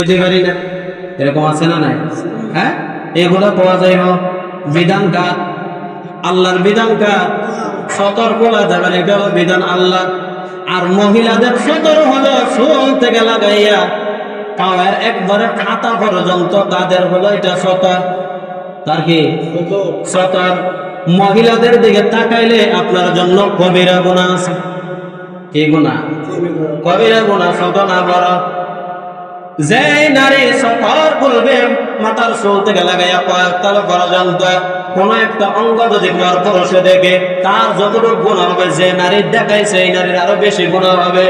দিতে পারি না, এরকম আছে না নাই? হ্যাঁ, এগুলো পাওয়া যাইব বিধানটা আল্লাহর বিধানটা সতর্ক যাবেন, এটা হলো বিধান আল্লাহ। আর মহিলাদের সতর্ক হলো চুল থেকে লাগাইয়া পাওয়ার একবারে খাতা পর্যন্ত তাদের হলো এটা সতর্ক। তার কি সতর্ক? মহিলাদের দিকে তাকাইলে আপনার জন্য কবিরা গুনাহ আছে। কি গুনাহ? কবিরা গুনাহ, ছোট না বড়? যে নারী সতর বলবে মাথার চুল থেকে লাগাইয়া পায়তল পর্যন্ত কোন একটা অঙ্গ যদি পুরুষে দেখে তার যতটুকু গুনাহ হবে, যে নারী দেখাইছে এই নারীর আরো বেশি গুনাহ হবে।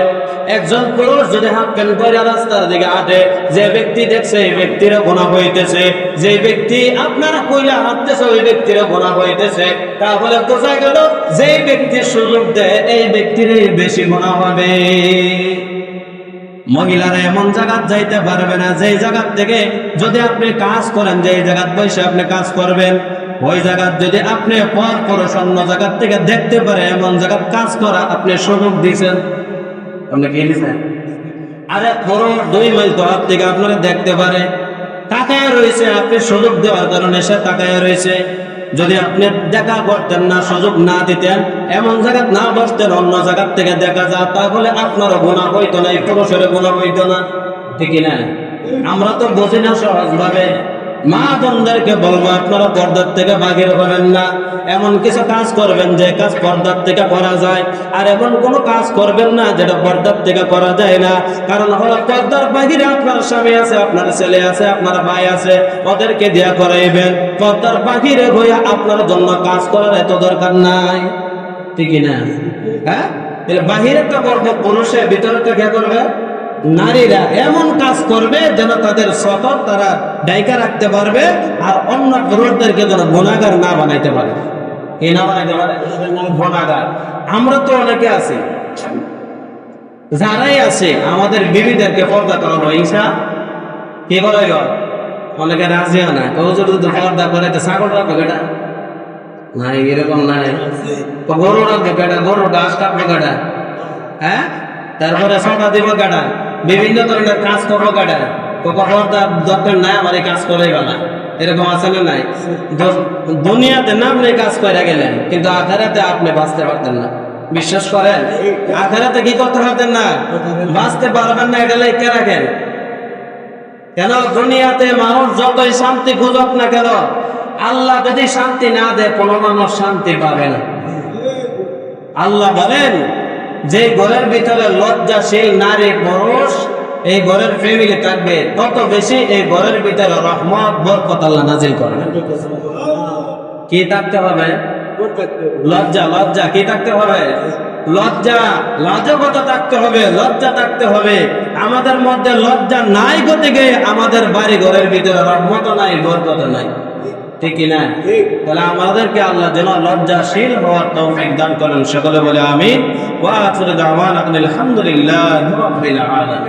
একজন পুরুষ যদি হাত প্যান্ট পরে রাস্তার দিকে হাঁটে, যে ব্যক্তি দেখছে এই ব্যক্তিরও গুনাহ হইতেছে, যে ব্যক্তি আপনারা কইলা হাঁটতেছে ওই ব্যক্তিরও গুনাহ হইতেছে। তাহলে বোঝা গেল যে ব্যক্তি সুযোগ দেয় এই ব্যক্তির বেশি গুনাহ হবে। মহিলারা এমন জায়গা যাইতে পারবে না যে জায়গা থেকে যদি আপনি কাজ করেন, যে জায়গা বসে আপনি কাজ করবেন, ওই জায়গা যদি আপনি পর পুরুষ অন্য জায়গা থেকে দেখতে পারে, এমন জায়গা কাজ করা আপনি সুযোগ দিয়েছেন। আপনি কি দিয়েছেন? আরে পুরো 2 মাইল দূর থেকে আপনারা দেখতে পারে, তাকায় রয়েছে, আপনি সুযোগ দেওয়ার কারণে সে তাকায় রয়েছে। যদি আপনি দেখা করতেন না, সুযোগ না দিতেন, এমন জায়গা না বসতেন, অন্য জায়গা থেকে দেখা যায়, তাহলে আপনারও গুনাহ হইতো না, এই পুরুষের গুনাহ হইতো না। ঠিক না? আমরা তো বুঝি না সহজ ভাবে। মা বোনদেরকে বলবো আপনারা পর্দার থেকে বাহির হবেন না। এমন কিছু কাজ করবেন যে কাজ পর্দার থেকে করা যায়, আর এমন কোনো কাজ করবেন না যেটা পর্দার থেকে করা যায় না। কারণ হলো পর্দার বাহিরে আপনার স্বামী আছে, আপনার ছেলে আছে, আপনার ভাই আছে, ওদেরকে দিয়া করাইবেন। পর্দার বাহিরে হইয়া আপনার জন্য কাজ করার এত দরকার নাই। ঠিক না? হ্যাঁ, বাহিরেরটা করবো পুরুষে, ভিতরেরটা কে করবে? নারীরা এমন কাজ করবে যেন তাদের সতর তারা ডাইকা রাখতে পারবে, আর অন্য পুরুষদেরকে যেন গুনাহগার না বানাইতে পারে। এই না বানাইতে পারে গুনাহগার। আমরা তো অনেকে আছি, যারাই আছে আমাদের বিবিদেরকে পর্দা করানো ইচ্ছা কি করে, অনেকে রাজি হয় না। হুজুর যদি পর্দা করে তো ছাগল রাখবে কেটা? নাই, এরকম নাই। গরু রাখবে কেটা? গরু ঘাস কাটবে কেটা? হ্যাঁ, তারপরে সন্ধ্যা দিব কেটা? বিভিন্ন ধরনের কাজ করবো কেটা? পর্দার দরকার নাই, আমার এই কাজ করে গেল। এরকম আছে না নাই? দুনিয়াতে না আপনি কাজ করে গেলেন, কিন্তু আখেরাতে আপনি বাঁচতে পারতেন না। বিশ্বাস করেন, আখেরাতে কি করতে পারতেন না? বাঁচতে পারবেন না। এটা লিখে রাখেন। কেন? দুনিয়াতে মানুষ যতই শান্তি খুঁজক না কেন, আল্লাহ যদি শান্তি না দেয় কোনো মানুষ শান্তি পাবে না। আল্লাহ বলেন যে ঘরের ভিতরে লজ্জাশীল নারী পুরুষ এই ঘরের ফ্যামিলি থাকবে, তত বেশি এই ঘরের ভিতরে রহমত বরকত আল্লাহ নাজিল করবে। কি থাকতে হবে? লজ্জা। লজ্জা কি থাকতে হবে? লজ্জা, লাজকতা থাকতে হবে, লজ্জা থাকতে হবে। আমাদের মধ্যে লজ্জা নাই গতিকে আমাদের বাড়ি ঘরের ভিতরে রহমত নাই, বরকত নাই। ঠিক না? তাহলে আমাদেরকে আল্লাহ যেন লজ্জাশীল হওয়ার তৌফিক দান করেন। সকলে বলে আমিন। ওয়া আখিরু দাওয়ানা আলহামদুলিল্লাহি রাব্বিল আলামিন।